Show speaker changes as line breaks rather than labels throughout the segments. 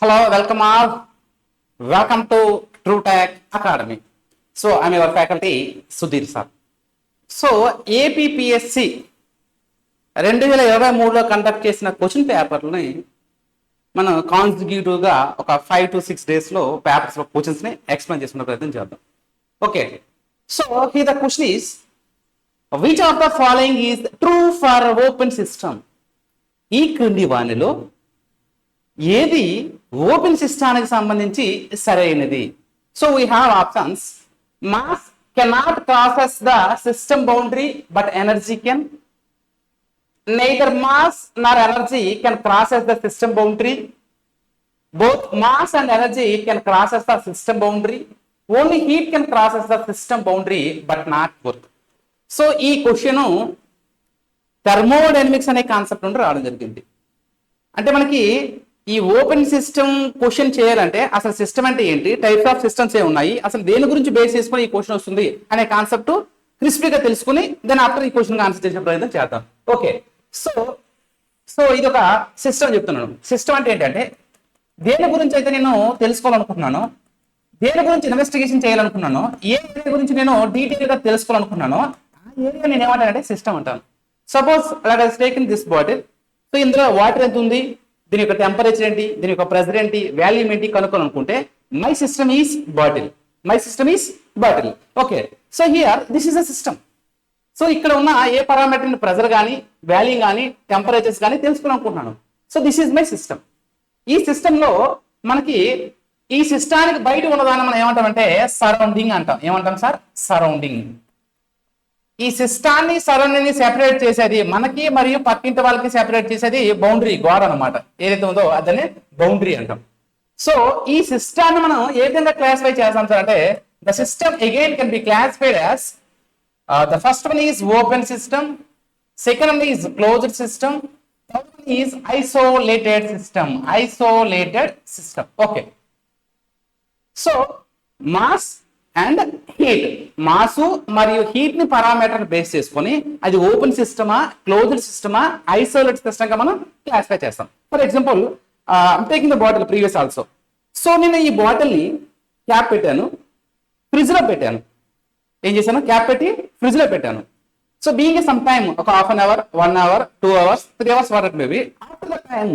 Hello, welcome all. Welcome to TrueTech Academy. So, I'm your faculty, Sudhir sir. So, APPSC 2023లో conduct చేసిన question పేపర్ని మనం కాన్సిక్యూటివ్గా ఒక 5 to 6 డేస్లో పేపర్స్ క్వశ్చన్స్ని ఎక్స్ప్లెయిన్ చేసుకునే ప్రయత్నం చేద్దాం. Okay, so here the question is which of the following is true for open system? ఈ క్రింది వానిలో ఏది ఓపెన్ సిస్టానికి సంబంధించి సరైనది? So we have options. Mass cannot crosses the system boundary but energy can. Neither mass nor energy can crosses the system boundary. Both mass and energy can crosses the system boundary. Only heat can crosses the system boundary but not both. So ఈ question thermodynamics అనే concept నుండి రావడం జరిగింది. అంటే మనకి ఈ open system question చేయాలంటే అసలు సిస్టమ్ అంటే ఏంటి, టైప్స్ ఆఫ్ సిస్టమ్స్ ఏ ఉన్నాయి, అసలు దేని గురించి బేస్ చేసుకుని ఈ క్వశ్చన్ వస్తుంది అనే కాన్సెప్ట్ క్రిస్పీగా తెలుసుకుని దెన్ ఆఫ్టర్ ఈ క్వశ్చన్ ఆన్సర్ చేసే ప్రయత్నం చేద్దాం. ఓకే, సో ఇది ఒక సిస్టమ్ చెప్తున్నాను. సిస్టమ్ అంటే ఏంటంటే దేని గురించి అయితే నేను తెలుసుకోవాలనుకుంటున్నాను, దేని గురించి ఇన్వెస్టిగేషన్ చేయాలనుకున్నాను, ఏ ఏరియా గురించి నేను డీటెయిల్గా తెలుసుకోవాలనుకున్నాను, ఆ ఏరియా నేను ఏమంటానంటే సిస్టమ్ అంటాను. Suppose let us take in this bottle. So ఇందులో వాటర్ ఎంత ఉంది, దీని యొక్క టెంపరేచర్ ఏంటి, దీని యొక్క ప్రెషర్ ఏంటి, వాల్యూమ్ ఏంటి కనుక్కోవాలనుకుంటే my system is bottle. My system is bottle. Okay, so here this is a system. So ఇక్కడ ఉన్న ఏ పారామీటర్ ప్రెజర్ కానీ వాల్యూమ్ కానీ టెంపరేచర్స్ కానీ తెలుసుకోవాలనుకుంటున్నాను. So this is my system. ఈ సిస్టంలో మనకి ఈ సిస్టానికి బయట ఉన్నదాన్ని మనం ఏమంటామంటే సరౌండింగ్ అంటాం. ఏమంటాం సార్? సరౌండింగ్. ఈ సిస్టాన్ని సరౌండింగ్ ని సెపరేట్ చేసేది మనకి మరియు పక్కింటి వాళ్ళకి సెపరేట్ చేసేది బౌండరీ, గోడ అనమాట. ఏదైతే ఉందో అదనే బౌండరీ అంటాం. సో ఈ సిస్టాన్ని మనం ఏ విధంగా క్లాసిఫై చేస్తాం సార్ అంటే the system again can be classified as the first one is open system, second one is closed system, third one is isolated system. Isolated system. Okay, so mass and heat, mass మరియు heat ని parameter base చేసుకొని అది open సిస్టమా closed సిస్టమా isolated system గా మనం classify చేస్తాం. For example I'm taking the bottle previous also. So నేను ఈ bottle ని క్యాప్ పెట్టాను, ఫ్రిడ్జ్ లో పెట్టాను. ఏం చేశాను? క్యాప్ పెట్టి ఫ్రిడ్జ్ లో పెట్టాను. సో బీయింగ్ సమ్ టైమ్ ఒక half an hour, 1 hour, 2 hours, 3 hours water maybe after the time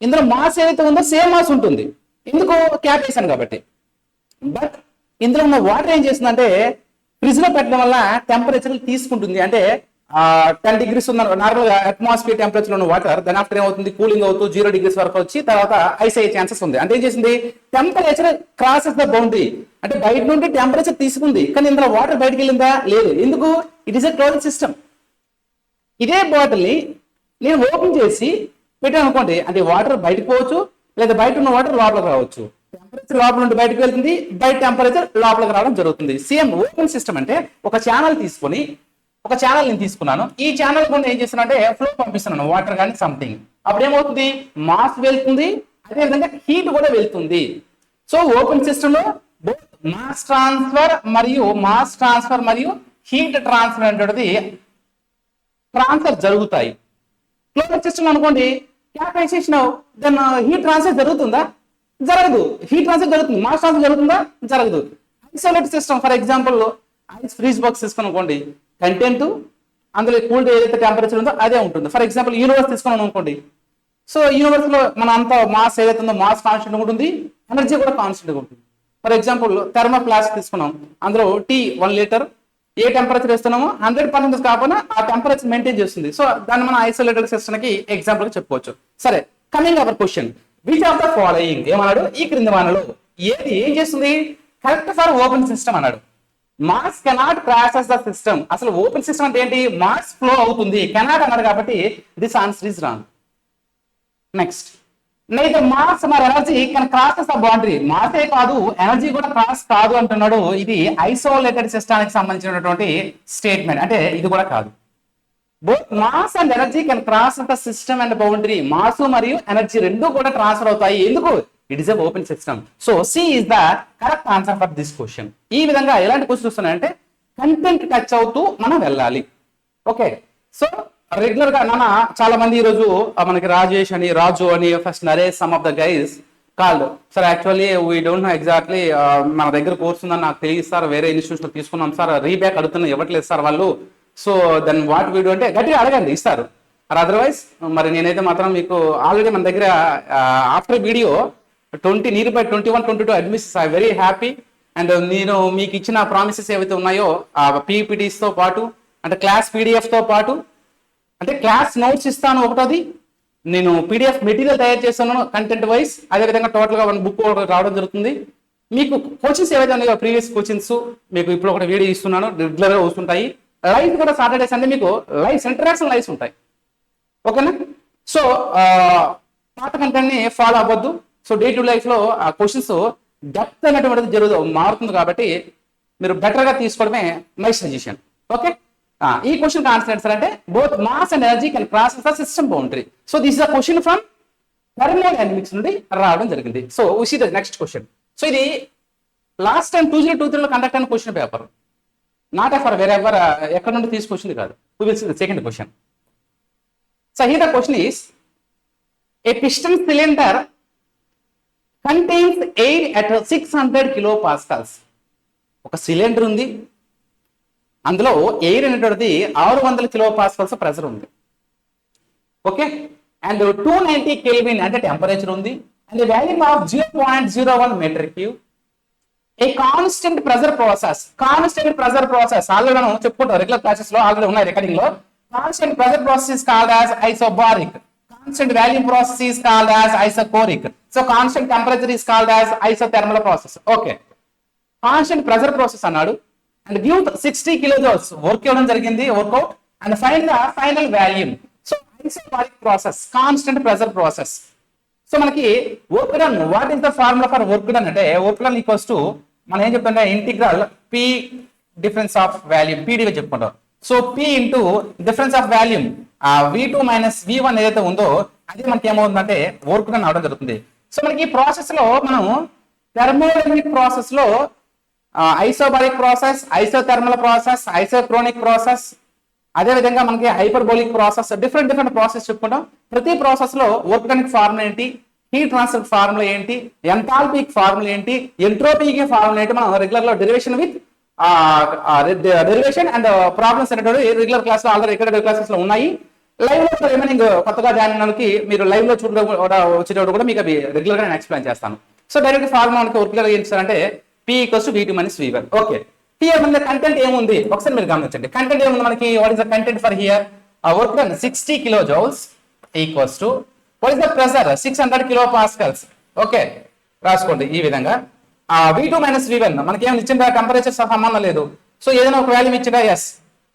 ఇందులో మాస్ ఏదైతే ఉందో సేమ్ మాస్ ఉంటుంది. ఎందుకు? క్యాప్ వేసాను కాబట్టి. బట్ ఇందులో ఉన్న వాటర్ ఏం చేస్తుందంటే ఫ్రిడ్జ్ లో పెట్టడం వల్ల టెంపరేచర్ తీసుకుంటుంది. అంటే 10 degrees ఉన్న నార్మల్ అట్మాస్ఫియర్ టెంపరేచర్ ఉన్న వాటర్ దాని ఆఫ్టర్ ఏమవుతుంది, కూలింగ్ అవుతూ 0 degrees వరకు వచ్చి తర్వాత ఐస్ అయ్యే ఛాన్సెస్ ఉంది. అంటే ఏం చేసింది? Temperature crosses the boundary. అంటే బయట నుండి టెంపరేచర్ తీసుకుంది కానీ ఇందులో వాటర్ బయటకు వెళ్ళిందా? లేదు. ఎందుకు? It is a closed system. ఇదే బాటిల్ ని నేను ఓపెన్ చేసి పెట్టాను అనుకోండి, అంటే వాటర్ బయటకు పోవచ్చు లేదా బయట ఉన్న వాటర్ లోపలికి రావచ్చు. టెంపరేచర్ లోపల నుండి బయటకు వెళ్తుంది, బయట టెంపరేచర్ లోపలికి రావడం జరుగుతుంది. సేమ్ ఓపెన్ సిస్టమ్ అంటే ఒక ఛానల్ తీసుకొని, ఒక ఛానల్ నేను తీసుకున్నాను, ఈ ఛానల్ కూడా ఏం చేస్తున్నానంటే ఫ్లో పంపిస్తున్నాను, వాటర్ కానీ సంథింగ్. అప్పుడు ఏమవుతుంది? మాస్ వెళ్తుంది, అదేవిధంగా హీట్ కూడా వెళ్తుంది. సో ఓపెన్ సిస్టమ్ లో మాస్ ట్రాన్స్ఫర్ మరియు హీట్ ట్రాన్స్ఫర్ అనేది ట్రాన్స్ఫర్ జరుగుతాయి. క్లోజ్డ్ సిస్టమ్ అనుకోండి, క్యాప్ వేసేసినావు, దెన్ హీట్ ట్రాన్స్ఫర్ జరుగుతుందా? జరగదు. హీట్ ట్రాన్స్ఫర్ జరుగుతుంది, మాస్ ట్రాన్స్ఫర్ జరుగుతుందా? జరగదు. Isolated system for example ice freeze box తీసుకుని అనుకోండి, కంటెంట్ అందులో కూల్డ్ ఏదైతే టెంపరేచర్ ఉందో అదే ఉంటుంది. ఫర్ ఎగ్జాంపుల్ యూనివర్స్ తీసుకున్నాం అనుకోండి, సో యూనివర్స్ లో మన అంత మాస్ ఏదైతే ఉందో మాస్ కాన్స్టెంట్ ఉంటుంది, ఎనర్జీ కూడా కాన్స్టెంట్ ఉంటుంది. ఫర్ ఎగ్జాంపుల్ థర్మోప్లాస్ట్ తీసుకున్నాం, అందులో టీ 1 liter ఏ టెంపరేచర్ ఇస్తున్నామో 100% కాకుండా ఆ టెంపరేచర్ మెయింటైన్ చేస్తుంది. సో దాన్ని మనం ఐసోలేటెడ్ సిస్టమ్ కి ఎగ్జాంపుల్ చెప్పుకోవచ్చు. సరే, coming our question, which of the following ఏమన్నాడు? ఈ క్రింది వానలో ఏది ఏం చేస్తుంది? కరెక్ట్ ఫర్ ఓపెన్ సిస్టమ్ అన్నాడు. Mass cannot crosses the system. అసలు ఓపెన్ సిస్టమ్ అంటే ఏంటి? మాస్ ఫ్లో అవుతుంది. కెనాట్ అన్నాడు కాబట్టి this answer is wrong. Next, neither mass nor energy can crosses the boundary. మాసే కాదు, ఎనర్జీ కూడా క్రాస్ కాదు అంటున్నాడు. ఇది ఐసోలేటెడ్ సిస్టానికి సంబంధించినటువంటి స్టేట్మెంట్. అంటే ఇది కూడా కాదు. Both mass and energy can cross the system and boundary. Mass మరియు ఎనర్జీ రెండు కూడా ట్రాన్స్ఫర్ అవుతాయి. ఎందుకు? It is a open system. So C is the correct answer for this question. ఈ విధంగా ఎలాంటి క్వశ్చన్ వస్తున్నాయంటే కంటెంట్ టచ్ అవుతూ మనం వెళ్ళాలి. ఓకే, సో రెగ్యులర్ గా నాన్న చాలా మంది ఈ రోజు మనకి రాజు అని first Naresh some of the guys called sir actually we don't know exactly మన దగ్గర కోర్స్ ఉందని నాకు తెలియదు సార్, వేరే ఇన్స్టిట్యూషన్ తీసుకున్నాం సార్, రీబ్యాక్ అడుగుతున్నా ఇవ్వట్లేదు సార్ వాళ్ళు. సో దెన్ వాట్ వీడియో అంటే గట్టిగా అడగండి, ఇస్తారు. అదర్వైజ్ మరి నేనైతే మాత్రం మీకు ఆల్రెడీ మన దగ్గర after video 20 near by 21, 22 admissions I very happy. And నేను మీకు ఇచ్చిన ప్రామిసెస్ ఏవైతే ఉన్నాయో పీపీటీస్తో పాటు అంటే క్లాస్ పీడిఎఫ్తో పాటు అంటే క్లాస్ నోట్స్ ఇస్తాను ఒకటోది, నేను పీడిఎఫ్ మెటీరియల్ తయారు చేస్తాను కంటెంట్ వైజ్, అదేవిధంగా టోటల్గా 1 బుక్ రావడం జరుగుతుంది. మీకు కోచింగ్స్ ఏవైతే ఉన్నాయో ప్రీవియస్ కోచింగ్స్ మీకు ఇప్పుడు ఒక వీడియో ఇస్తున్నాను, రెగ్యులర్గా వస్తుంటాయి. లైవ్ కూడా సాటర్డే సండే మీకు లైవ్స్ ఇంటరాక్షన్ లైవ్స్ ఉంటాయి. ఓకేనా? సో పాత కంటెంట్ని ఫాలో అవ్వద్దు. సో డే టు లైఫ్లో ఆ క్వశ్చన్స్ డెప్త్ అనేటువంటిది మారుతుంది కాబట్టి మీరు బెటర్గా తీసుకోవడమే మై సజెషన్. ఓకే, ఈ క్వశ్చన్ ఆన్సర్ ఏంటి సార్ అంటే both mass and energy can cross the system boundary. So this is the question from thermodynamics నుండి రావడం జరిగింది. So we see the next question. So ఇది లాస్ట్ టైం 2023లో conduct అయిన question paper, not for wherever ఎక్కడ నుండి తీసుకొచ్చింది కాదు. We will see the second question. So here the question is a piston cylinder contains air at 600 kilopascals. ఒక cylinder ఉంది, అందులో ఎయిర్ అనేటువంటిది 600 kilopascals ప్రెషర్ ఉంది. ఓకే, అండ్ 290 కెల్విన్ అంటే టెంపరేచర్ ఉంది. And volume of 0.01 metre cube. A constant pressure process, constant pressure process already మనం చెప్పుకుంటాం regular classes లో, ఆల్రెడీ ఉన్నాయి రికార్డింగ్ లో. Constant pressure process is called as isobaric. Constant volume process is called as isochoric. So constant temperature is called as isothermal process. Okay. Constant pressure process అన్నాడు and give 60 kilojoules work ఇవ్వడం జరిగింది, work out, and find the final volume. So isobaric process, constant pressure process. So మనకి work done, what is the formula for work done అంటే work done equals to మనం ఏం చెప్తుంటే integral P difference of volume PDగా చెప్పుకుంటాం. So P into difference of volume V2 minus V1 ఏదైతే ఉందో అది మనకి ఏమవుతుందంటే వర్క్ డన్ అవడం జరుగుతుంది. సో మనకి ఈ ప్రాసెస్ లో మనం థర్మోడైనమిక్ ప్రాసెస్ లో isobaric process, isothermal process, isochronic process, అదేవిధంగా మనకి హైపర్బోలిక్ ప్రాసెస్, డిఫరెంట్ ప్రాసెస్ చెప్పుకుంటాం. ప్రతి ప్రాసెస్ లో వర్క్ డన్ ఫార్ములా ఏంటి, హీట్ ట్రాన్స్ఫర్ ఫార్ములా ఏంటి, ఎంథాల్పీకి ఫార్ములా ఏంటి, ఎంట్రోపీకి ఫార్ములా ఏంటి, మనం రెగ్యులర్ లో derivation with derivation and problems అనేటువంటి రెగ్యులర్ క్లాస్ లో ఆల్రెడీ రెగ్యులర్ క్లాసెస్ లో ఉన్నాయి. లైవ్ లో రిమైనింగ్ కొత్తగా జాయిన్ అయినకి మీరు లైవ్ లో వచ్చేటప్పుడు కూడా మీకు అవి రెగ్యులర్ గా నేను ఎక్స్ప్లెయిన్ చేస్తాను. సో డైరెక్ట్ ఫార్ములా మనకి వర్క్ ఏం చేస్తారంటే P = V2 - V1. Okay, here మన కంటెంట్ ఏముంది ఒకసారి మీరు గమనించండి. కంటెంట్ ఏముంది మనకి, what is the content for here, work done 60 kilojoules equals to what is the pressure 600 kilopascals. Okay, రాసుకోండి ఈ విధంగా. V2 - V1 మనకి ఏమైనా ఇచ్చిందా, టెంపరేచర్ సంబంధం లేదు. సో ఏదైనా ఒక వాల్యూమ్ ఇచ్చిందా, ఎస్,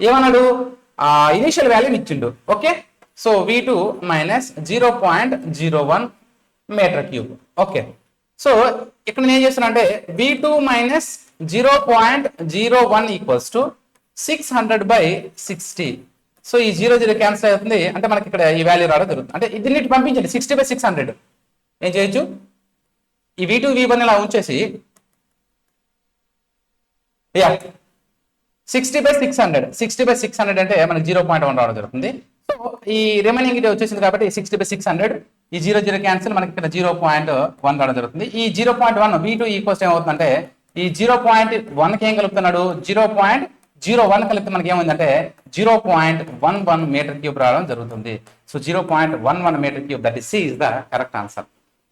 ఏమన్నాడు ఇనిషియల్ వాల్యూమ్ ఇచ్చిండు. Okay, so V2 - 0.01 metre cube. Okay, so ఇక్కడ నేను ఏం చేస్తున్నా అంటే V2 - 0.01 ఈక్వల్స్ టు 600/60. సో ఈ 0 క్యాన్సిల్ అవుతుంది అంటే మనకి ఇక్కడ ఈ వాల్యూ రావడం జరుగుతుంది. అంటే దీన్ని పంపించండి 60/600. ఏం చేయొచ్చు, ఈ V2 V1 ఇలా ఉంచేసి 60/600 అంటే మనకి 0.1 రావడం జరుగుతుంది. సో ఈ రిమైనింగ్ ఇది వచ్చేసింది కాబట్టి 60/600, ఈ 0 క్యాన్సిల్ మనకి ఇక్కడ 0.1 రావడం జరుగుతుంది. ఈ 0.1 V2 ఈక్వల్స్ ఏమవుతుందంటే ఈ 0.1కి ఏం కలుపుతున్నాడు, 0.01 కలిపితే మనకి ఏమైందంటే 0.11 మీటర్ క్యూబ్ రావడం జరుగుతుంది. So 0.11 metre cube, that C is the correct answer.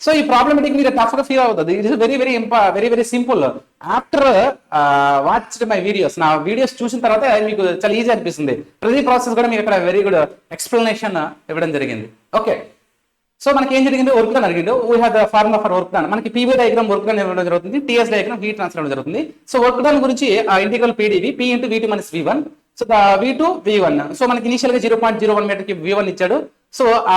So ఈ ప్రాబ్లమేటిక్ మీరు టఫ్ గా ఫీల్ అవుతుంది. It is very very simple. After watched my videos, నా వీడియోస్ చూసిన తర్వాత మీకు చాలా ఈజీ అనిపిస్తుంది. ప్రతి ప్రాసెస్ కూడా మీకు ఇక్కడ వెరీ గుడ్ ఎక్స్ప్లెనేషన్ ఇవ్వడం జరిగింది. ఓకే, సో మనకి ఏం జరిగింది, వర్క్ డన్ అడిగిండు. We have the formula for work done. మనకి PV డయాగ్రామ్ వర్క్ డన్ ఇవ్వడం జరుగుతుంది, TS డయాగ్రామ్ హీట్ ట్రాన్స్ఫర్ ఇవ్వడం జరుగుతుంది. సో వర్క్ డన్ గురించి integral PdV P × V2 - V1. So V2 V1. So మనకి ఇనిషియల్ గా 0.01 మీటర్ క్యూబ్ V1 ఇచ్చాడు. So ఆ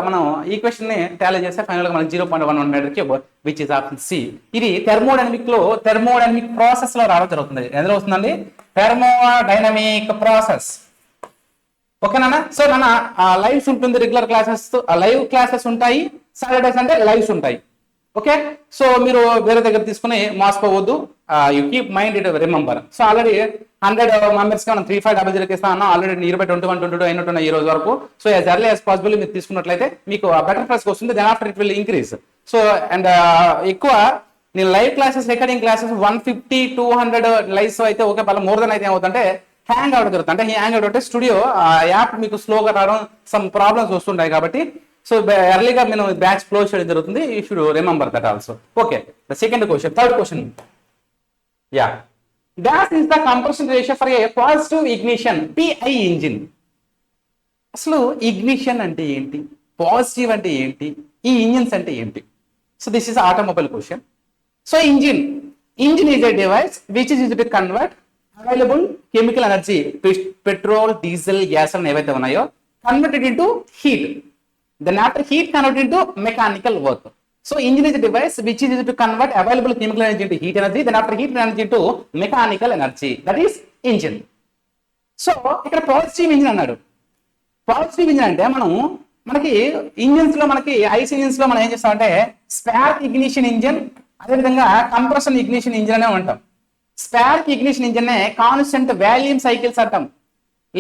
మనం ఈక్వేషన్ ని టాలీ చేస్తే ఫైనల్ గా మనకి 0.11 metre cube which is option C. ఇది థర్మోడైనమిక్ ప్రాసెస్ లో రావడం జరుగుతుంది. ఎందులో వస్తుందండి, థర్మోడైనమిక్ ప్రాసెస్. ఓకేనా? సో మన లైవ్స్ ఉంటుంది, రెగ్యులర్ క్లాసెస్ లైవ్ క్లాసెస్ ఉంటాయి, సాటర్డేస్ అంటే లైవ్స్ ఉంటాయి. ఓకే, సో మీరు వేరే దగ్గర తీసుకుని మోసపోవద్దు. You keep mind it, remember. So already members కి మనం 3500 ఇస్తాం అన్న, ఆల్రెడీ నియర్ బై 21, 22 అయినట్టున్న ఈ రోజు వరకు. So as early as possible మీరు తీసుకున్నట్లయితే మీకు బెటర్ ప్రైస్ వస్తుంది. Then after it will increase. So and ఎక్కువ నేను live classes, recording classes 150, 200 lives అయితే ఓకే, మళ్ళీ మోర్ దెన్ అయితే ఏమవుతుందంటే హ్యాంగ్ అవడం జరుగుతుంది. అంటే హ్యాంగ్ అవడం అంటే స్టూడియో యాప్ మీకు స్లోగా రావడం, సమ్ ప్రాబ్లమ్స్ వస్తుంటాయి. కాబట్టి సో ఎర్లీగా నేను బ్యాచ్ క్లోజ్ చేయడం జరుగుతుంది. You should remember that also. Okay, the second question, third question. Yeah, dash is the compression ratio for a positive ignition pi engine. అసలు ఇగ్నిషన్ అంటే ఏంటి, పాజిటివ్ అంటే ఏంటి, ఈ ఇంజిన్స్ అంటే ఏంటి? So this is automobile question. So engine is a device which is used to convert available chemical energy, petrol, diesel, gas అని ఏవైతే ఉన్నాయో, converted into heat. Then after heat converted into mechanical work. So engine is a device which is used to convert available chemical energy into heat energy. Then after heat energy into mechanical energy. That is engine. So ఇక్కడ positive engine అన్నాడు. Positive engine అంటే మనకి engines లో, మనకి ice engines లో మనం ఏం చేస్తామంటే స్పార్క్ ఇగ్నిషన్ ఇంజిన్, అదేవిధంగా కంప్రెషన్ ఇగ్నిషన్ ఇంజిన్ అనే ఉంటాం. స్పార్క్ ఇగ్నిషన్ ఇంజిన్ నే కాన్స్టెంట్ వాల్యూమ్ సైకిల్స్ అంటాం,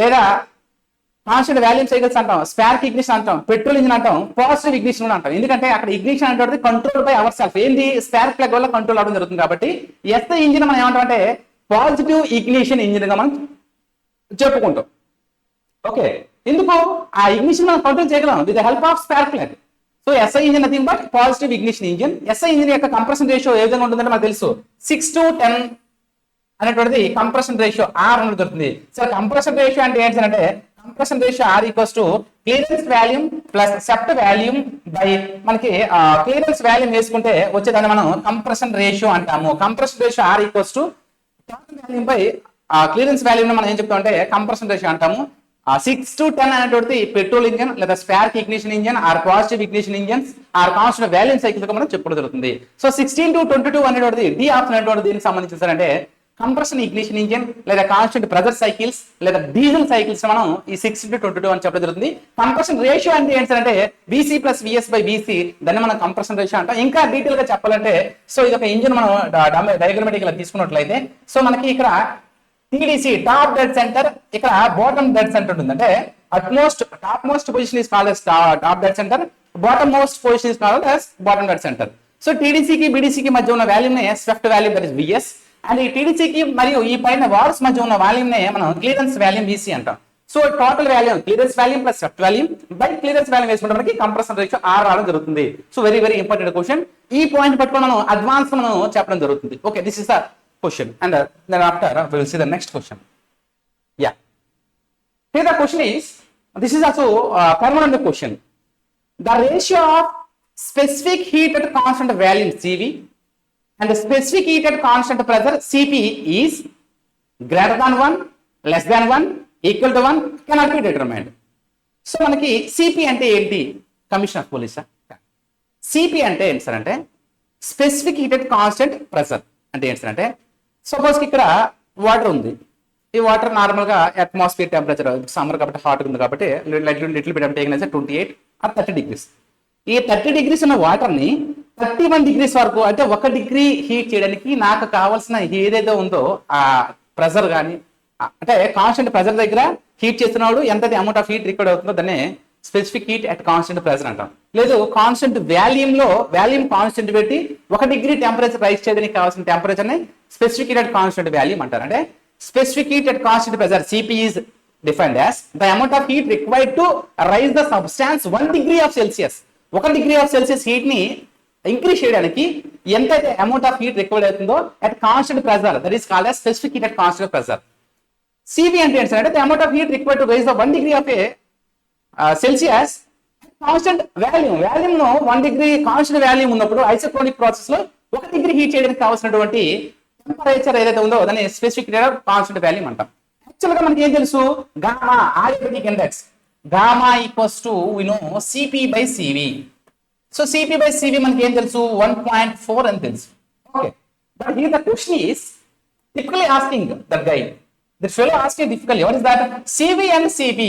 లేదా కాన్స్టెంట్ వాల్యూమ్ సైకిల్స్ అంటాం, స్పార్క్ ఇగ్నిషన్ అంటాం, పెట్రోల్ ఇంజిన్ అంటాం, పాజిటివ్ ఇగ్నిషన్ కూడా అంటాం. ఎందుకంటే అక్కడ ఇగ్నిషన్ అంటే కంట్రోల్ బై అవర్ సెల్ఫ్, ఏంటి స్పార్క్ ప్లగ్ వల్ల కంట్రోల్ అవడం జరుగుతుంది. కాబట్టి ఎస్ ఇంజిన్ మనం ఏమంటాం అంటే పాజిటివ్ ఇగ్నిషన్ ఇంజిన్ గా మనం చెప్పుకుంటాం. ఓకే, ఎందుకు ఆ ఇగ్నిషన్ మనం కంట్రోల్ చేయగలం with the help of spark plug. So SI engine nothing but positive ignition engine. SI engine యొక్క కంప్రెషన్ రేషియో ఏ విధంగా ఉంటుందంటే మనకు తెలుసు, 6:10 అనేటువంటిది కంప్రెషన్ రేషియో R అనేది దొరుకుతుంది. సో కంప్రెషన్ రేషియో అంటే ఏంటంటే compression ratio R equals to clearance volume plus swept volume by, మనకి క్లియరెన్స్ వాల్యూమ్ వేసుకుంటే వచ్చేదాన్ని మనం కంప్రెషన్ రేషియో అంటాము. Compression ratio R equals to total volume by clearance volume మనం ఏం చెప్తామంటే కంప్రెషన్ రేషియో అంటాము. 6:10 అనేటువంటి పెట్రోల్ ఇంజిన్ లేదా spark ignition engine or positive ignition engines or constant volume cycle గా మనం చెప్పడం జరుగుతుంది. సో 16 to 22 అనేటువంటిది డి ఆప్షన్ అనేటువంటి దీనికి సంబంధించి అంటే కంప్రెషన్ ఇగ్నిషన్ ఇంజిన్ లేదా కాన్స్టెంట్ ప్రెజర్ సైకిల్స్ లేదా డీజిల్ సైకిల్స్ మనం ఈ 6 to 22 అని చెప్పడం జరుగుతుంది. కంప్రెషన్ రేషియో అంటే ఏంటంటే BC + VS / BC, దాన్ని మనం కంప్రెషన్ రేషియో అంటాం. ఇంకా డీటెయిల్ గా చెప్పాలంటే సో ఇది ఒక ఇంజిన్ మనం డయాగ్రమాటిక్ గా తీసుకున్నట్లయితే సో మనకి ఇక్కడ TDC టాప్ డెడ్ సెంటర్, ఇక్కడ బాటమ్ డెడ్ సెంటర్ ఉంటుంది. అంటే top most position is called as top dead centre, bottom most position is called as bottom dead centre. So TDC కి BDC కి మధ్య ఉన్న వాల్యూమ్ నే swept volume, that is VS. And ఈ TDC కి మరియు ఈ పైన వాల్స్ మధ్య ఉన్న వాల్యూమ్ నే మనం క్లియరెన్స్ వాల్యూమ్ BC అంటాం. So total volume clearance volume plus swept volume by clearance volume వేసుకుంటే మనకి కంప్రెషన్ రేషియో R రావడం జరుగుతుంది. So very very important question. ఈ పాయింట్ పట్టుకొని మనం అడ్వాన్స్ మనం చెప్పడం జరుగుతుంది. Okay, this is the question and then after we will see the next question. Yeah, here the question is, this is also thermodynamic question. The ratio of specific heat at constant volume CV and the specific heat at constant pressure CP is greater than 1, less than 1, equal to 1, cannot be determined. So మనకి CP అంటే ఏంటి? Commission of పోలీసా? CP అంటే ఏంటి sir అంటే specific heat at constant pressure అంటే ఏంటి sir అంటే suppose ఇక్కడ వాటర్ ఉంది, ఈ వాటర్ నార్మల్ గా అట్మాస్ఫియర్ టెంపరేచర్ సమ్మర్ కాబట్టి హాట్ ఉంది కాబట్టి little bit taken 28 or 30 degrees. ఈ 30 degrees ఉన్న వాటర్ ని 31 degrees వరకు అంటే 1 degree హీట్ చేయడానికి నాకు కావాల్సిన ఏదైతే ఉందో ఆ ప్రెషర్ కానీ అంటే కాన్స్టెంట్ ప్రెషర్ దగ్గర హీట్ చేస్తున్నాడు ఎంత అమౌంట్ ఆఫ్ హీట్ రిక్వైర్డ్ అవుతుందో దాన్ని specific heat at constant pressure అంటాం. లేదు కాన్స్టెంట్ వాల్యూమ్ లో వాల్యూమ్ కాన్స్టెంట్ పెట్టి 1 degree టెంపరేచర్ రైజ్ చేయడానికి కావాల్సిన టెంపరేచర్ ని specific heat at constant volume అంటారు. అంటే specific heat at constant pressure CP is defined as the amount of heat required to raise the substance 1 degree of Celsius. 1 degree of Celsius heat ని increase చేయడానికి ఎంతైతే amount of heat required అవుతుందో at constant pressure, that is called as specific heat at constant pressure. CV అంటే ఏంటంటే the amount of heat required to raise the 1 degree of a Celsius constant volume ను 1 degree constant volume ఉన్నప్పుడు ఐసోక్రోనిక్ process లో 1 degree heat చేయడానికి కావాల్సినటువంటి temperature ఏదైతే ఉందో దాన్ని స్పెసిఫిక్ కాన్స్టెంట్ వాల్యూమ్ అంటాం. యాక్చువల్ గా మనకి ఏం తెలుసు, gamma adiabatic index gamma equals to we know CP/CV. So CP/CV మనకి ఏం తెలుసు 1.4 అని తెలుసు. Okay, but here the question is typically asking that guy, the fellow asking difficultly, what is that? CV and CP,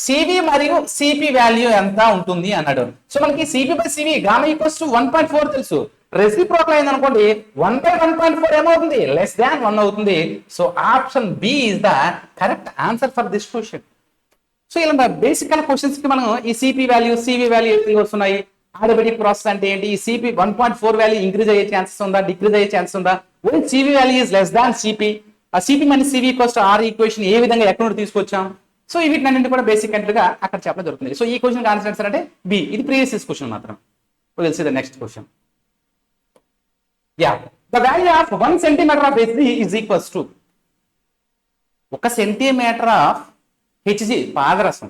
CV మరియు CP value ఎంత ఉంటుంది అన్నాడు. So మనకి CP/CV గామా ఈక్వల్స్ టు 1.4 తెలుసు, రెసిప్రోకల్ అయింది అనుకోండి 1/1.4 ఏమవుతుంది, లెస్ దాన్ 1 అవుతుంది. So option B is the correct answer for this question. So ఇలా బేసిక్ క్వశ్చన్స్ కి మనం ఈ సిపి వాల్యూ, సివి వాల్యూ ఏవి వస్తున్నాయి, ఆటోమేటిక్ ప్రాసెస్ అంటే ఏంటి, ఈ సిపి 1.4 వాల్యూ ఇంక్రీజ్ అయ్యే ఛాన్సెస్ ఉందా, డిక్రీజ్ అయ్యే ఛాన్సెస్ ఉందా, only CV value is less than CP, ఆ CP minus CV equals to R equation ఏ విధంగా ఎక్కడ నుండి తీసుకొచ్చాం. సో వీటిని కూడా బేసిక్ గా అక్కడ చెప్పడం జరుగుతుంది. సో ఈ క్వశ్చన్ ఆన్సర్ అంటే బి. ఇది ప్రీవియస్ క్వశ్చన్ మాత్రం. Will see the next question. Yeah, the value of 1 centimeter of Hg is equals to 1 centimetre of Hg పాదరసం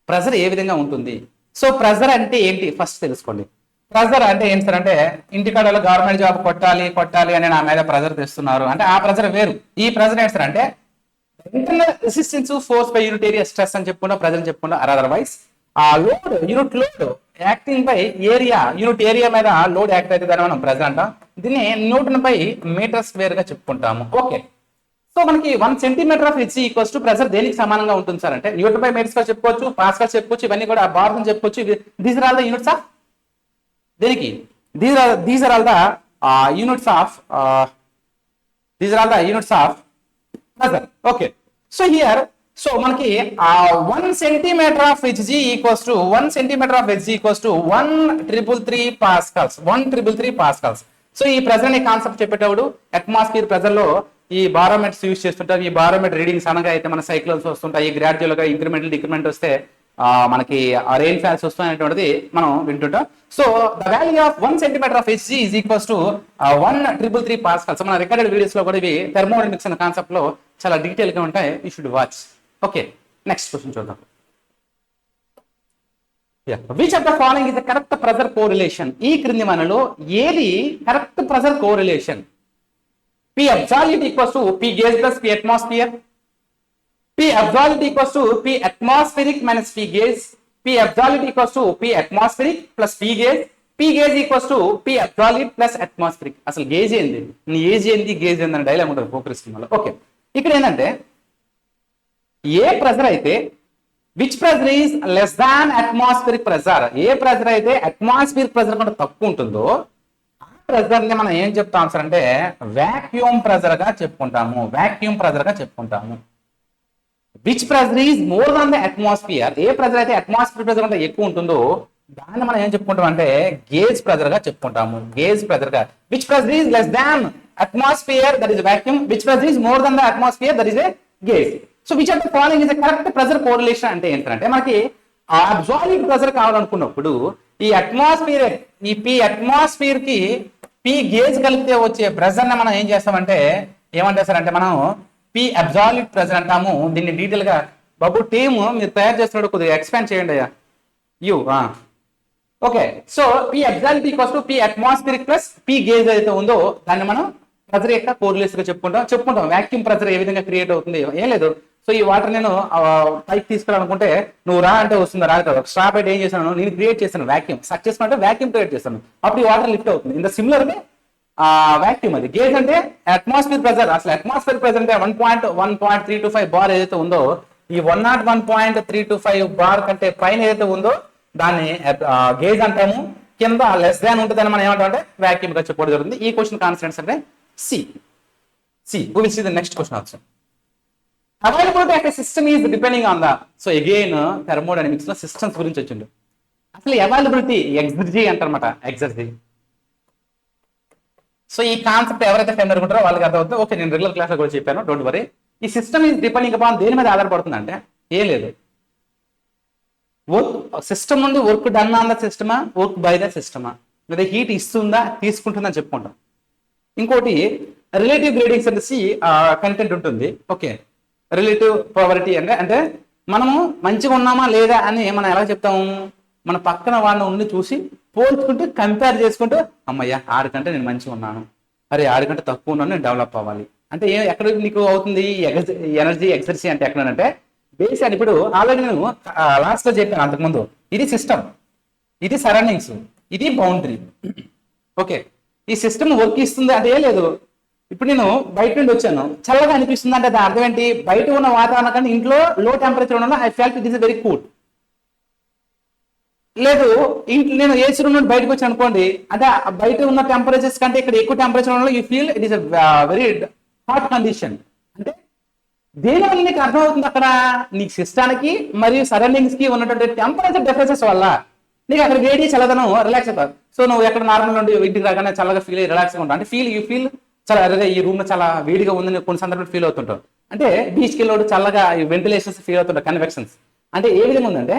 ప్రెజర్ ఏ విధంగా ఉంటుంది. సో ప్రెజర్ అంటే ఏంటి ఫస్ట్ తెలుసుకోండి. ప్రెజర్ అంటే ఏంటి సార్ అంటే ఇంటికాడలో గవర్నమెంట్ జాబ్ కొట్టాలి అని నా మీద ప్రెజర్ తెస్తున్నారు అంటే ఆ ప్రెజర్ వేరు. ఈ ప్రెజర్ ఏంటి సార్ అంటే internal resistance force by unit area stress అని చెప్పుకున్నా, ప్రెజర్ చెప్పుకున్నా. అదర్వైజ్ ఆ load unit load acting by area, unit area మీద లోడ్ యాక్ట్ అయితే దాన్ని మనం ప్రెజర్ అంటాం. దీన్ని న్యూటన్ బై మీటర్ స్క్వేర్ గా చెప్పుకుంటాము. ఓకే, సో మనకి 1 centimetre of H equals to pressure దేనికి సమానంగా ఉంటుంది సార్ అంటే న్యూటన్ బై మీటర్ స్క్వేర్ చెప్పుకోవచ్చు, పాస్కల్ చెప్పుకోవచ్చు, ఇవన్నీ కూడా బార్ అని చెప్పుకోవచ్చు. These are all the units of దేనికి, these are all the units of pressure. Okay, so here so మనకి 1 centimetre of Hg equals to 1,333 pascals. 1,333 pascals. So ఈ pressure అనే కాన్సెప్ట్ చెప్పేటప్పుడు అట్మాస్ఫియర్ ప్రెజర్ లో ఈ బారోమీటర్స్ యూజ్ చేస్తుంటారు. ఈ బారోమీటర్ రీడింగ్స్ అనగా అయితే మన సైక్లోన్స్ వస్తుంటాయి, గ్రాడ్యువల్ గా ఇంక్రిమెంటల్ డిక్రిమెంట్ వస్తే మనకి రెయిన్ ఫాల్స్ వస్తాయనేటువంటిది మనం వింటుంటాం. So the value of 1 centimetre of Hg is equals to 1,333 pascals. మన రికార్డెడ్ వీడియోస్ లో కూడా ఇవి థర్మోడైనమిక్స్ అనే కాన్సెప్ట్ లో చాలా డీటెయిల్ గా ఉంటాయి. You should watch. Okay, next question చూద్దాం. Which of the following is the correct pressure correlation? ఈ క్రింది మనలో ఏది correct pressure correlation? P absolute equals to P gauge plus P atmosphere. P absolute equals to P atmospheric minus P gauge. P absolute equals to P atmospheric plus P gauge. P gauge equals to P absolute plus atmospheric. అసలు gauge ఏంది, నీ age ఏంది, gauge ఏంది అని dialogue ఉంటుంది పోకరిస్తున్నా. Okay, ఇక్కడ ఏంటంటే ఏ pressure అయితే which pressure is less than atmospheric pressure, A pressure అయితే అట్మాస్ఫియరిక్ ప్రెజర్ కంటే తక్కువ ఉంటుందో ఆ ప్రెజర్ ని మనం ఏం చెప్తాం సార్ అంటే వాక్యూమ్ ప్రెజర్ గా చెప్పుకుంటాము. వాక్యూమ్ ప్రెజర్ గా చెప్పుకుంటాము. Which pressure is more than the atmosphere, A pressure అయితే అట్మాస్ఫియర్ ప్రెజర్ కంటే ఎక్కువ ఉంటుందో దాన్ని మనం ఏం చెప్పుకుంటాం అంటే గేజ్ ప్రెజర్ గా చెప్పుకుంటాము. గేజ్ ప్రెజర్ గా. Which pressure is less than atmosphere, that is vacuum. Which pressure is more than the atmosphere, that is a gauge. So which of the following is the correct pressure correlation అంటే ఏంటంటే మనకి అబ్జాల్యూట్ pressure కావాలనుకున్నప్పుడు ఈ atmosphere, ఈ P atmosphere కి P gauge కలిపితే వచ్చే pressure ని మనం ఏం చేస్తామంటే ఏమంటే సార్ అంటే మనం పి అబ్జాల్యూట్ ప్రెజర్ అంటాము. దీన్ని డీటెయిల్ గా బాబు టీమ్ మీరు తయారు చేస్తున్నాడు కొద్దిగా ఎక్స్పాండ్ చేయండి అయ్యా. Okay, so P absolute equals to P atmospheric plus P gauge అయితే ఉందో దాన్ని మనం ప్రెజర్ యొక్క కోరిలేషన్ గా చెప్పుకుంటాం. వాక్యూమ్ ప్రెజర్ ఏ విధంగా క్రియేట్ అవుతుంది, ఏం లేదు. సో ఈ వాటర్ నేను పైకి తీసుకురానుకుంటే నువ్వు రా అంటే వస్తుంది, రాదు కదా. స్ట్రా పెట్టి ఏం చేశాను, నేను క్రియేట్ చేశాను వాక్యూమ్. సక్ చేసుకుంటే వాక్యూమ్ క్రియేట్ చేస్తాను, అప్పుడు ఈ వాటర్ లిఫ్ట్ అవుతుంది. ఇంత సిమిలర్ వాక్యూమ్ అది. గేజ్ అంటే అట్మాస్ఫియర్ ప్రెజర్. అసలు అట్మాస్ఫియర్ ప్రెజర్ అంటే 1.325 బార్ ఏదైతే ఉందో ఈ 101.325 బార్ కంటే పైన ఏదైతే ఉందో దాన్ని గేజ్ అంటాము. కింద లెస్ దాన్ ఉంటుందని మనం ఏమంటాం అంటే వాక్యూమ్ గా చెప్పడం జరుగుతుంది. ఈ క్వశ్చన్ కాన్సెప్ట్స్ అంటే C. We will see the next question also. Availability of a system is depending on the. So again thermodynamics లో systems గురించి వచ్చిండు. అసలు అవైలబిలిటీ ఎక్సర్జీ అంటారన్నమాట, ఎక్సర్జీ. సో ఈ కాన్సెప్ట్ ఎవరైతే ఫెమిలియర్ ఉంటారో వాళ్ళకి అర్థమవుతుంది. ఓకే, నేను రెగ్యులర్ క్లాస్ లో కూడా చెప్పాను, డోంట్ వరీ. ఈ సిస్టమ్ ఈజ్ డిపెండింగ్ అపాన్ దేని మీద ఆధారపడుతుంది అంటే ఏం లేదు, వర్క్ సిస్టమ్ నుండి వర్క్ డన్ ఆన్ ద సిస్టమా, వర్క్ బై ద సిస్టమా, లేదా హీట్ ఇస్తుందా తీసుకుంటుందని చెప్పుకుంటాం. ఇంకోటి రిలేటివ్ గ్రేడింగ్స్ అనేసి కంటెంట్ ఉంటుంది. ఓకే, రిలేటివ్ పవర్టీ అంటే మనము మంచిగా ఉన్నామా లేదా అని మనం ఎలా చెప్తాము, మన పక్కన వాళ్ళని ఉండి చూసి పోల్చుకుంటూ కంపేర్ చేసుకుంటూ అమ్మయ్య ఆడికంటే నేను మంచిగా ఉన్నాను, అరే ఆడికంటే తక్కువ ఉన్నాను, నేను డెవలప్ అవ్వాలి అంటే ఎక్కడ నీకు అవుతుంది ఎనర్జీ ఎక్సర్సీ అంటే ఎక్కడంటే బేస్ అని. ఇప్పుడు ఆల్రెడీ నేను లాస్ట్ లో చెప్పాను అంతకుముందు, ఇది సిస్టమ్, ఇది సరౌండింగ్స్, ఇది బౌండరీ. ఓకే, ఈ సిస్టమ్ వర్క్ ఇస్తుంది అంటే ఏం లేదు. ఇప్పుడు నేను బయట నుండి వచ్చాను, చల్లగా అనిపిస్తుంది అంటే దాని అర్థం ఏంటి, బయట ఉన్న వాతావరణం కంటే ఇంట్లో లో టెంపరేచర్ ఉండడం I felt it is very cool. లేదు నేను ఏసీ రూమ్ నుండి బయటకు వచ్చి అనుకోండి, అంటే బయట ఉన్న టెంపరేచర్స్ కంటే ఇక్కడ ఎక్కువ టెంపరేచర్ ఉండడం you feel it is very hot condition. అంటే దేనివల్ల నీకు అర్థమవుతుంది అక్కడ నీ సిస్టానికి మరియు సరౌండింగ్స్ కి ఉన్నటువంటి టెంపరేచర్ డిఫరెన్సెస్ వల్ల నీకు అక్కడ వేడి చల్లదనం రిలాక్స్ అవుతారు. సో నువ్వు ఎక్కడ నార్మల్ నుండి ఇంటికి రాగానే చల్లగా ఫీల్ అయ్యి రిలాక్స్గా ఉంటావు, అంటే యూ ఫీల్ చాలా అదే ఈ రూమ్ చాలా వేడిగా ఉందని కొన్ని సందర్భాలు ఫీల్ అవుతుంటావు. అంటే బీచ్కి వెళ్ళి చల్లగా వెంటిలేషన్స్ ఫీల్ అవుతుంటారు, కన్వెక్షన్స్. అంటే ఏ విధంగా ఉందంటే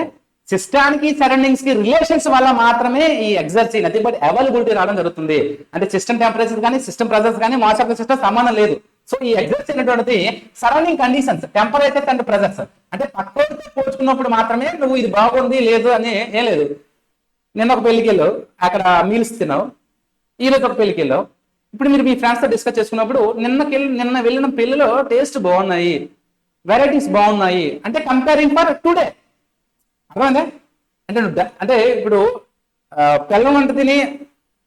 సిస్టానికి సరౌండింగ్స్ కి రిలేషన్స్ వల్ల మాత్రమే ఈ ఎగ్జర్సీ నథింగ్ బట్ అవైలబిలిటీ రావడం జరుగుతుంది. అంటే సిస్టమ్ టెంపరేచర్ కానీ సిస్టమ్ ప్రెజర్స్ కానీ మాస్ ఆఫ్ ద సిస్టమ్ సంబంధం లేదు. సో ఈ ఎగ్జర్సీ అనేటువంటిది surrounding conditions temperatures and pressures అంటే పక్కతో పోల్చుకున్నప్పుడు మాత్రమే నువ్వు ఇది బాగుంది లేదు అని ఏం లేదు. నిన్న ఒక పెళ్లికి వెళ్ళావు, అక్కడ మీల్స్ తిన్నావు, ఈ రోజు ఒక పెళ్లికి వెళ్ళావు. ఇప్పుడు మీరు మీ ఫ్రెండ్స్తో డిస్కస్ చేసుకున్నప్పుడు నిన్న వెళ్ళిన పెళ్లిలో టేస్ట్ బాగున్నాయి, వెరైటీస్ బాగున్నాయి అంటే కంపేరింగ్ ఫర్ టుడే. అర్థమైందా? అంటే ఇప్పుడు పిల్లం వంట తిని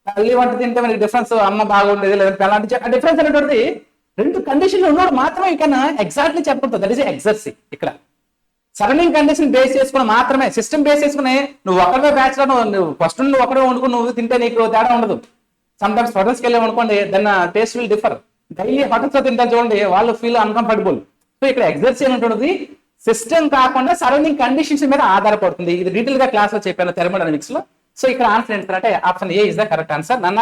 తల్లి వంట తింటే మనకి డిఫరెన్స్, అమ్మ బాగుండేది లేదా పిల్ల అంటే డిఫరెన్స్ అనేటువంటిది రెండు కండిషన్లు ఉన్నప్పుడు మాత్రమే ఇక్కడ ఎగ్జాక్ట్లీ చెప్పకూడదు. That is exergy. ఇక్కడ సరౌండింగ్ కండిషన్ బేస్ చేసుకుని మాత్రమే, సిస్టమ్ బేస్ చేసుకుని నువ్వు ఒకటే బ్యాచ్లో నువ్వు ఫస్ట్ నువ్వు ఒకటే వండుకుని నువ్వు తింటే నీకు తేడా ఉండదు. సమ్టైమ్స్ హోటల్స్కి వెళ్ళావు అనుకోండి, దాని టేస్ట్ విల్ డిఫర్. డైలీ హోటల్స్లో తింటారు చూడండి, వాళ్ళు ఫీల్ అన్కంఫర్టబుల్. సో ఇక్కడ ఎగ్జర్సీ అనేటువంటిది సిస్టమ్ కాకుండా సరౌండింగ్ కండిషన్స్ మీద ఆధారపడుతుంది. ఇది డీటెయిల్ గా క్లాస్ లో చెప్పాను థెర్మోడైనమిక్స్ లో. సో ఇక్కడ ఆన్సర్ ఏంటంటే option A is the correct answer. నన్న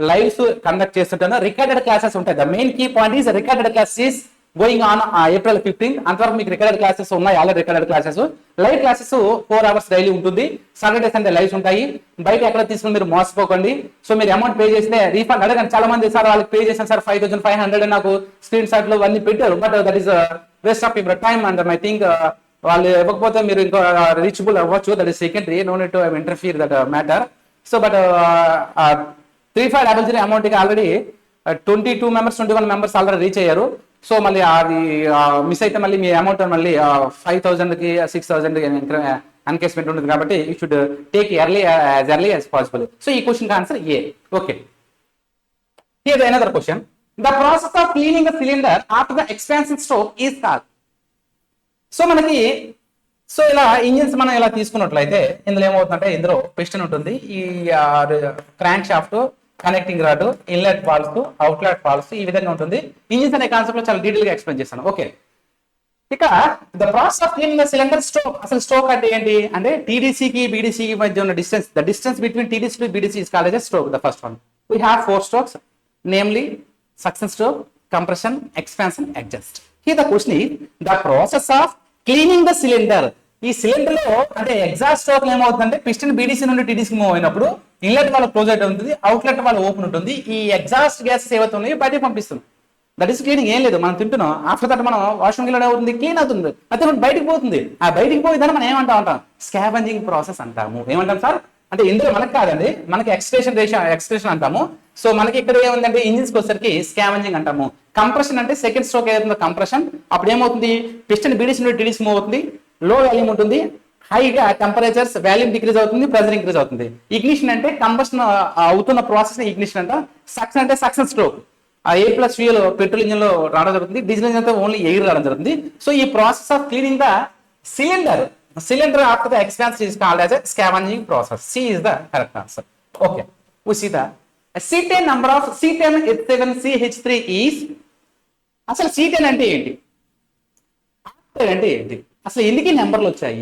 లైవ్స్ కండక్ట్ చేస్తుంటాను, రికార్డెడ్ క్లాసెస్ ఉంటాయి. The main key point is recorded classes going on April 15. అంతవరకు మీకు రికార్డెడ్ క్లాసెస్ ఉన్నాయి, already recorded classes. Live classes 4 hours daily ఉంటుంది. Saturday Sunday lives ఉంటాయి. బయట ఎక్కడ తీసుకుని మీరు మోసపోకండి. సో మీరు అమౌంట్ పే చేస్తే రీఫండ్ అడగండి. చాలా మంది సార్ వాళ్ళకి పే చేశాను సార్ 5500 నాకు స్క్రీన్ షాట్లు అన్ని పెట్టారు, but that is waste of your time and I think వాళ్ళు ఇవ్వకపోతే మీరు ఇంకో రీచబుల్ అవ్వచ్చు. That is secondary, no need to interfere that matter. So but 3500 అమౌంట్కి already 22 members 21 members already reach అయ్యారు. సో మళ్ళీ అది మిస్ అయితే మళ్ళీ మీ అమౌంట్ మళ్ళీ 5000కి 6000 అన్కేస్మెంట్ ఉంటుంది. కాబట్టి you should take early as possible. So ఈ question answer A. Okay, here another question. The process of cleaning the cylinder after the expansion stroke is called. So మనకి ఇలా ఇంజిన్స్ మనం ఇలా తీసుకున్నట్లయితే ఇందులో ఏమవుతుందంటే ఇందులో పిస్టన్ ఉంటుంది, ఈ crank shaft, connecting rod, inlet valves, outlet valves, ఈ విధంగా ఉంటుంది. ఇంజిన్స్ అనే కాన్సెప్ట్ లో చాలా డీటెయిల్ గా ఎక్స్ప్లెయిన్ చేస్తాను. ఓకే, ఇక the process of cleaning the cylinder stroke. అసలు స్ట్రోక్ అంటే ఏంటి అంటే టీడీసీకి బీడీసీకి మధ్య ఉన్న distance, the distance between TDC to BDC is called as stroke. The first one we have 4 strokes, namely suction stroke, compression, expansion, adjust. Here the question is the process of cleaning the cylinder. ఈ cylinder లో అంటే exhaust stroke ఏమవుతుందంటే piston BDC నుండి TDC move అయినప్పుడు inlet వాళ్ళ close అయితే ఉంటుంది, outlet వాళ్ళ ఓపెన్ ఉంటుంది. ఈ ఎగ్జాస్ట్ గ్యాసెస్ ఏవైతే ఉన్నాయో బయటకు పంపిస్తుంది. That is cleaning. ఏం లేదు, మనం తింటున్నాం, ఆఫ్టర్ దట్ మనం వాష్రూమ్కి వెళ్ళడం అవుతుంది, క్లీన్ అవుతుంది, అయితే బయటకు పోతుంది. ఆ బయటకు పోయి మనం ఏమంటాం స్కావెంజింగ్ ప్రాసెస్ అంటాము. ఏమంటాం సార్ అంటే ఇందులో మనకు కాదండి, మనకి ఎక్స్క్రేషన్ అంటాము. సో మనకి ఇక్కడ ఏముందంటే ఇంజిన్స్ వచ్చేసరికి స్కావెంజింగ్ అంటాము. కంప్రెషన్ అంటే సెకండ్ స్ట్రోక్ ఏదైతుందో కంప్రెషన్, అప్పుడు ఏమవుతుంది పిస్టన్ బీడీసీ నుండి టీడీసీ మూవ్ అవుతుంది, లో వాల్యూమ్ ఉంటుంది, హైగా టెంపరేచర్స్ వాల్యూమ్ డిక్రీజ్ అవుతుంది, ప్రెజర్ ఇంక్రీజ్ అవుతుంది. ఇగ్నిషన్ అంటే కంబషన్ అవుతున్న ప్రాసెస్ ఇగ్నిషన్ అంట. సక్షన్ అంటే suction stroke, air plus fuel petrol engine లో రావడం జరుగుతుంది, డీజిల్ ఇంజిన్ తో ఓన్లీ ఎయిర్ రావడం జరుగుతుంది. సో ఈ process of cleaning the cylinder after the expansion is called as a scavenging process. C is the correct answer. Okay, we see the C10 number of C10H7CH3 is. అసలు C10 అంటే ఏంటి, అంటే ఏంటి, అసలు ఎందుకు నెంబర్లు వచ్చాయి?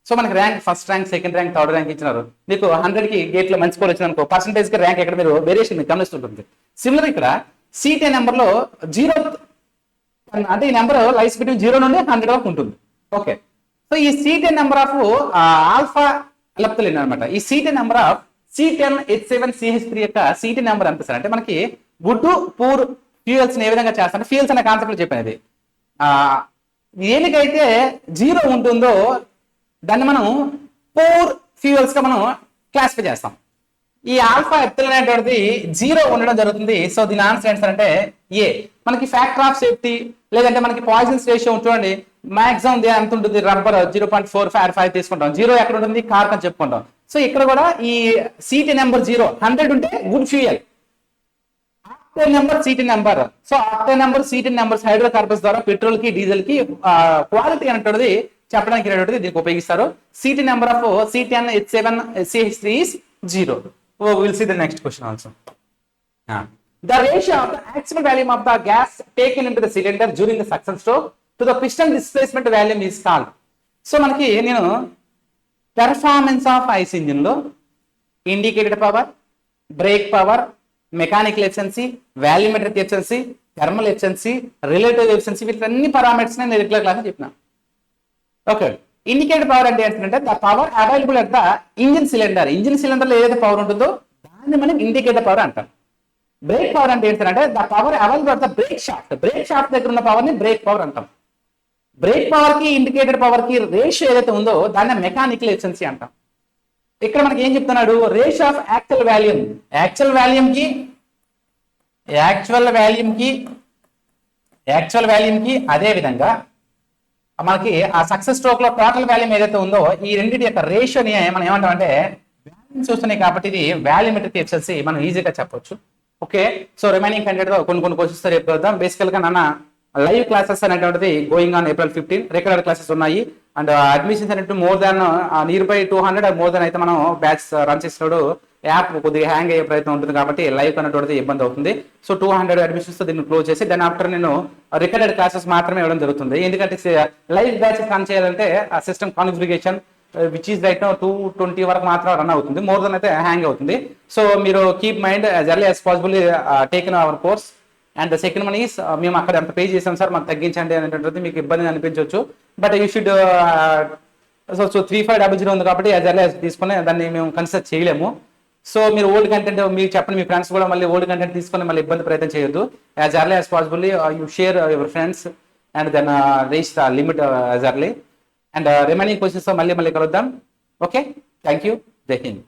సో మనకి rank first rank, second rank, third rank ఇచ్చినారు. మీకు 100కి గేట్లో మంచి స్కోర్ వచ్చింది అనుకో, పర్సెంటేజ్ కి ర్యాంక్ ఎక్కడ మీరు వేరియేషన్ మీకు గమనిస్తుంటుంది. సిమిలర్ ఇక్కడ C10 నెంబర్ లో 0 అంటే ఈ నెంబర్ లైస్ బిట్వీన్ 0 నుండి 100 వరకు ఉంటుంది. ఓకే, సో ఈ C10 నెంబర్ ఆఫ్ ఆల్ఫా ఎలప్తలిన్ అనమాట. ఈ C10 నెంబర్ ఆఫ్ C10H7CH3 యొక్క C10 నెంబర్ ఎంత సార్ అంటే మనకి గుడ్ పూర్ ఫ్యూయల్స్ ఏ విధంగా చేస్తారంటే ఫ్యూయల్స్ అనే కాన్సెప్ట్ లో చెప్పాను. ఇది దేనికైతే 0 ఉంటుందో దాన్ని మనం పూర్ ఫ్యూయల్స్ గా మనం క్లాసిఫై చేస్తాం. ఈ ఆల్ఫా ఎప్సిలాన్ అనేటువంటిది 0 ఉండడం జరుగుతుంది. సో దీని ఆన్సర్ ఏంటంటే ఏ. మనకి ఫ్యాక్టర్ ఆఫ్ సేఫ్టీ లేదంటే మనకి పాయిజన్స్ రేషియో చూడండి, మాక్సిమం ఎంత ఉంటుంది, రబ్బర్ 0.45 తీసుకుంటాం, 0 ఎక్కడ ఉంటుంది, కార్క్ అని చెప్పుకుంటాం. సో ఇక్కడ కూడా ఈ C10 నెంబర్ 0 100 ఉంటే good fuel. Octane number C10 number, so octane number C10 numbers hydrocarbons ద్వారా పెట్రోల్ కి డీజిల్ కి క్వాలిటీ అనేటువంటిది చెప్పడానికి అనేటువంటిది దీనికి ఉపయోగిస్తారు. CT number of C10 H7 CH3 is 0. We'll see the next question also. The ratio of the actual volume of the gas taken into the cylinder during the suction stroke to the piston displacement volume is called. So మనకి నేను performance of IC ఇంజిన్లో indicated power, brake power, mechanical efficiency, volumetric efficiency, thermal efficiency, relative efficiency, వీటన్ని parameters నేను regular class చెప్పిన. Okay, indicated power అంటే ఏంటంటే the power available at the engine cylinder. ఇంజిన్ సిలిండర్లో ఏదైతే పవర్ ఉంటుందో దాన్ని మనం ఇండికేటెడ్ పవర్ అంటాం. బ్రేక్ పవర్ అంటే ఏంటంటే the power available at the brake shaft. Brake shaft దగ్గర ఉన్న పవర్ ని బ్రేక్ పవర్ అంటాం. బ్రేక్ పవర్ కి ఇండికేటెడ్ పవర్ కి రేషియో ఏదైతే ఉందో దాన్ని మెకానికల్ ఎఫిషియన్సీ అంటాం. ఇక్కడ మనకి ఏం చెప్తున్నాడు, ratio of actual volume, actual volume కి అదే విధంగా మనకి ఆ సక్సెస్ స్ట్రోక్ లో టోటల్ వాల్యూమ్ ఏదైతే ఉందో ఈ రెండింటి యొక్క రేషియోని మనం ఏమంటాం అంటే వాల్యూమ్ చూస్తున్నాయి కాబట్టి ఇది వాల్యూమెట్రిక్ ఎఫిషియన్సీ మనం ఈజీగా చెప్పొచ్చు. ఓకే, సో రిమైనింగ్ కంటెంట్ కొన్ని క్వశ్చన్స్ చెప్పుకుందాం. బేసికల్ గా నాన్న లైవ్ క్లాసెస్ అనేటువంటిది going on April 15, regular classes ఉన్నాయి. అండ్ అడ్మిషన్స్ అనేవి more than near by 200 more than అయితే మనం బ్యాచ్ రన్ చేసినప్పుడు యాప్ కొద్దిగా హ్యాంగ్ అయ్యే ప్రయత్నం ఉంటుంది కాబట్టి లైవ్ అనేటువంటిది ఇబ్బంది అవుతుంది. సో 200 అడ్మిషన్స్ దీన్ని క్లోజ్ చేసి దాని ఆఫ్టర్ నేను రికార్డెడ్ క్లాసెస్ మాత్రమే ఇవ్వడం జరుగుతుంది. ఎందుకంటే లైవ్ బ్యాచెస్ రన్ చేయాలంటే ఆ system configuration which is right 220 వరకు మాత్రం రన్ అవుతుంది, మోర్ దెన్ అయితే హ్యాంగ్ అవుతుంది. సో మీరు keep mind as early as possible taken hour course. And the second one is మేము అక్కడ ఎంత పే చేసాం సార్ మాకు తగ్గించండి అనేటువంటిది మీకు ఇబ్బంది అనిపించవచ్చు. బట్ యూ షుడ్ సో 3500 ఉంది కాబట్టి యాజ్ ఎర్లీ యాజ్ తీసుకుని దాన్ని మేము కన్సిడర్ చేయలేము. సో మీరు ఓల్డ్ కంటెంట్ మీరు చెప్పండి, మీ ఫ్రెండ్స్ కూడా మళ్ళీ ఓల్డ్ కంటెంట్ తీసుకొని మళ్ళీ ఇబ్బంది ప్రయత్నం చేయొద్దు. As early as possible you share your friends and then reach the limit as early. And remaining questions మళ్ళీ కలుద్దాం. ఓకే, థ్యాంక్ యూ, జై హింద్.